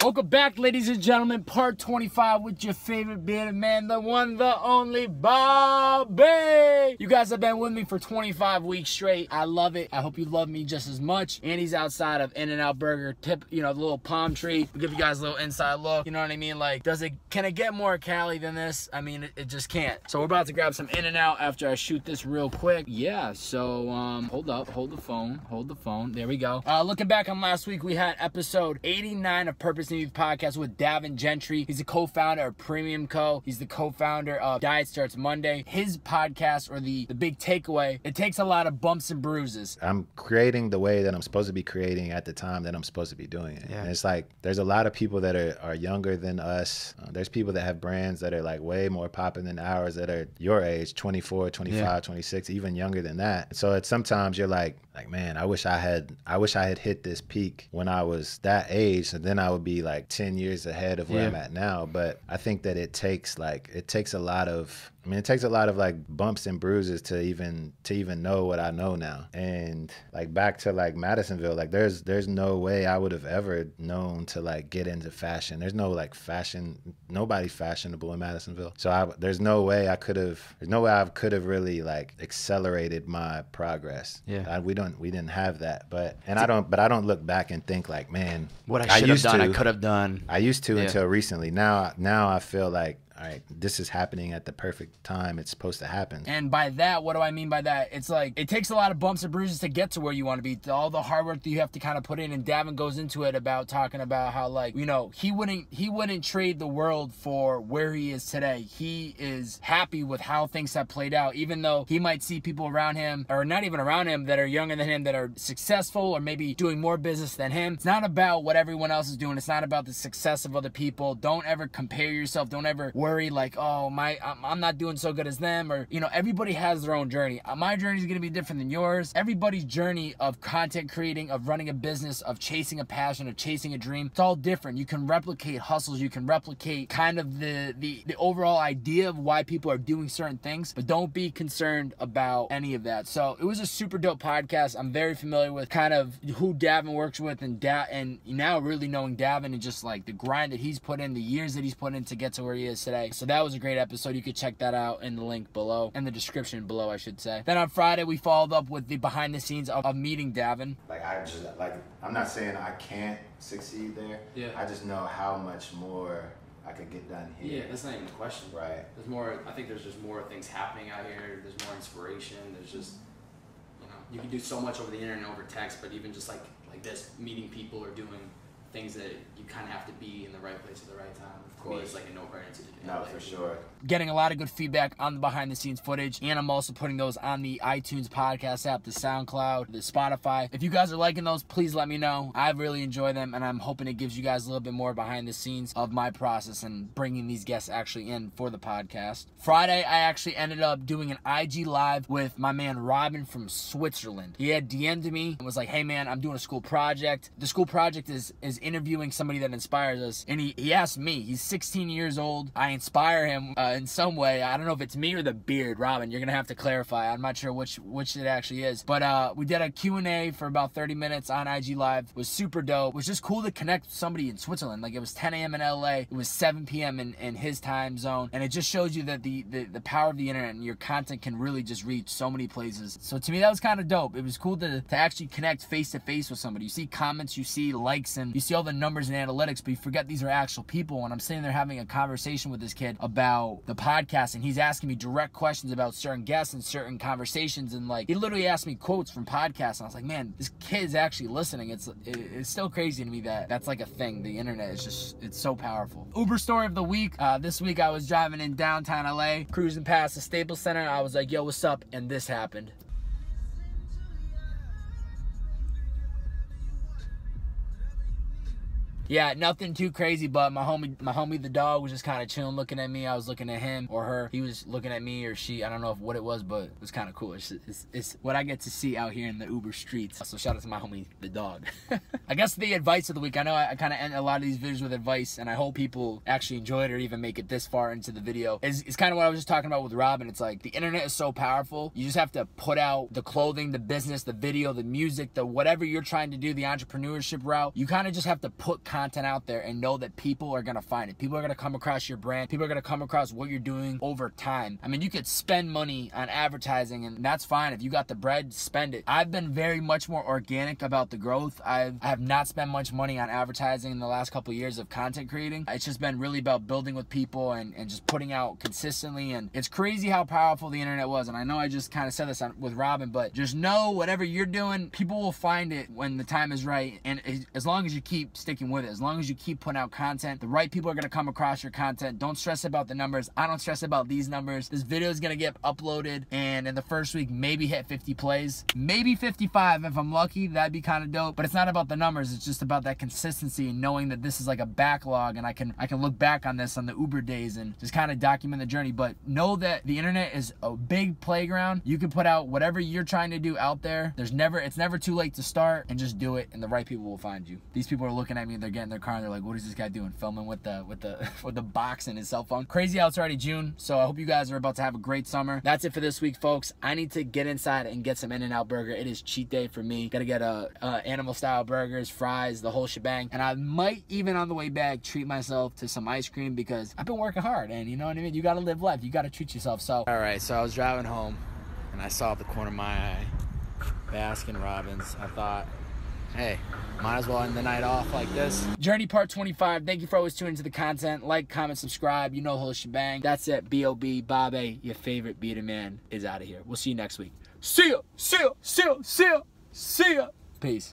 Welcome back, ladies and gentlemen. Part 25 with your favorite bearded man, the one, the only, Bobbbaaaay. You guys have been with me for 25 weeks straight. I love it. I hope you love me just as much. And he's outside of In-N-Out Burger, the little palm tree. We'll give you guys a little inside look. You know what I mean? Like, can it get more Cali than this? I mean, it just can't. So we're about to grab some In-N-Out after I shoot this real quick. Yeah, so, hold up, hold the phone. There we go. Looking back on last week, we had episode 89 of Purpose Youth Podcast with Davin, Gentry. He's the co-founder of Premium Co. He's the co-founder of Diet Starts Monday. His podcast, or the big takeaway, it takes a lot of bumps and bruises. I'm creating the way that I'm supposed to be creating at the time that I'm supposed to be doing it. Yeah. And it's like, there's a lot of people that are younger than us. There's people that have brands that are like way more popping than ours that are your age, 24, 25, 26, even younger than that. So it's sometimes you're like, man, I wish I had hit this peak when I was that age, and then I would be like 10 years ahead of where I'm at now. But I think that it takes a lot of like bumps and bruises to even know what I know now. And like back to like Madisonville, like there's no way I would have ever known to like get into fashion. There's no like nobody fashionable in Madisonville. So there's no way I could have really like accelerated my progress. Yeah. We didn't have that. But I don't look back and think like, man, what I should have done, I could have done. I used to until recently. Now I feel like, all right, this is happening at the perfect time it's supposed to happen. And by that, what do I mean by that? It's like, it takes a lot of bumps and bruises to get to where you want to be. All the hard work that you have to kind of put in. And Davin goes into it about talking about how, like, you know, he wouldn't trade the world for where he is today. He is happy with how things have played out, even though he might see people around him, or not even around him, that are younger than him, that are successful or maybe doing more business than him. It's not about what everyone else is doing. It's not about the success of other people. Don't ever compare yourself. Don't ever worry like, oh, I'm not doing so good as them, or, you know, everybody has their own journey. My journey is going to be different than yours. Everybody's journey of content creating, of running a business, of chasing a passion, of chasing a dream, it's all different. You can replicate hustles. You can replicate kind of the overall idea of why people are doing certain things, but don't be concerned about any of that. So it was a super dope podcast. I'm very familiar with kind of who Davin works with, and now really knowing Davin and just like the grind that he's put in, the years that he's put in to get to where he is today. So that was a great episode. You could check that out in the link below, in the description below, I should say. Then on Friday, we followed up with the behind the scenes of meeting Davin. I'm not saying I can't succeed there. Yeah. I just know how much more I could get done here. Yeah, that's not even a question. Right. There's more. I think there's just more things happening out here. There's more inspiration. There's just, you know, you can do so much over the internet and over text, but even just like this, meeting people or doing things that you kind of have to be in the right place at the right time. Of course, it's like a no-brainer to do. No, for sure. Getting a lot of good feedback on the behind-the-scenes footage, and I'm also putting those on the iTunes podcast app, the SoundCloud, the Spotify. If you guys are liking those, please let me know. I really enjoy them, and I'm hoping it gives you guys a little bit more behind the scenes of my process and bringing these guests actually in for the podcast. Friday, I actually ended up doing an IG Live with my man Robin from Switzerland. He had DM'd me and was like, hey man, I'm doing a school project. The school project is interviewing somebody that inspires us, and he asked me. He's 16 years old. I inspire him in some way. I don't know if it's me or the beard, Robin. You're gonna have to clarify. I'm not sure which it actually is. But we did a Q&A for about 30 minutes on IG Live. It was super dope. It was just cool to connect with somebody in Switzerland. Like, it was 10 a.m. in LA. It was 7 p.m. in his time zone, and it just shows you that the power of the internet and your content can really just reach so many places. So to me, that was kind of dope. It was cool to actually connect face to face with somebody. You see comments, you see likes, and you see all the numbers and analytics, but you forget these are actual people. And I'm sitting there having a conversation with this kid about the podcast, and he's asking me direct questions about certain guests and certain conversations, and like, he literally asked me quotes from podcasts, and I was like, man, this kid's actually listening. It's still crazy to me that that's like a thing. The internet is just, it's so powerful. Uber story of the week. This week I was driving in downtown LA, cruising past the Staples Center. I was like, yo, what's up? And this happened. Yeah, nothing too crazy, but my homie the dog was just kind of chilling, looking at me. I was looking at him or her. He was looking at me or she. I don't know what it was, but it was kind of cool. It's what I get to see out here in the Uber streets. So shout out to my homie the dog. I guess the advice of the week. I know I kind of end a lot of these videos with advice, and I hope people actually enjoy it or even make it this far into the video. It's kind of what I was just talking about with Robin. It's like the internet is so powerful. You just have to put out the clothing, the business, the video, the music, the whatever you're trying to do, the entrepreneurship route. You kind of just have to put content content out there and know that people are gonna find it. People are gonna come across your brand. People are gonna come across what you're doing over time. I mean, you could spend money on advertising, and that's fine. If you got the bread, spend it. I've been very much more organic about the growth. I have not spent much money on advertising in the last couple of years of content creating. It's just been really about building with people and just putting out consistently. And it's crazy how powerful the internet was. And I know I just kind of said this with Robin, but just know whatever you're doing, people will find it when the time is right. And as long as you keep sticking with it, as long as you keep putting out content, the right people are going to come across your content. Don't stress about the numbers. I don't stress about these numbers. This video is going to get uploaded and in the first week maybe hit 50 plays, maybe 55 if I'm lucky. That'd be kind of dope. But it's not about the numbers. It's just about that consistency and knowing that this is like a backlog, and I can look back on this on the Uber days and just kind of document the journey. But know that the internet is a big playground. You can put out whatever you're trying to do out there. It's never too late to start, and just do it, and the right people will find you. These people are looking at me, they're getting in their car and they're like, what is this guy doing? Filming with the box in his cell phone. Crazy how it's already June. So I hope you guys are about to have a great summer. That's it for this week, folks. I need to get inside and get some In-N-Out burger. It is cheat day for me. Gotta get animal style burgers, fries, the whole shebang. And I might even on the way back treat myself to some ice cream because I've been working hard, and you know what I mean? You gotta live life. You gotta treat yourself. So all right, so I was driving home and I saw the corner of my eye Baskin Robbins. I thought, hey, might as well end the night off like this. Journey part 25. Thank you for always tuning into the content. Like, comment, subscribe. You know the whole shebang. That's it. B.O.B. Bobbbaaaay, your favorite bearded man, is out of here. We'll see you next week. See ya. See ya. See ya. See ya. See ya. Peace.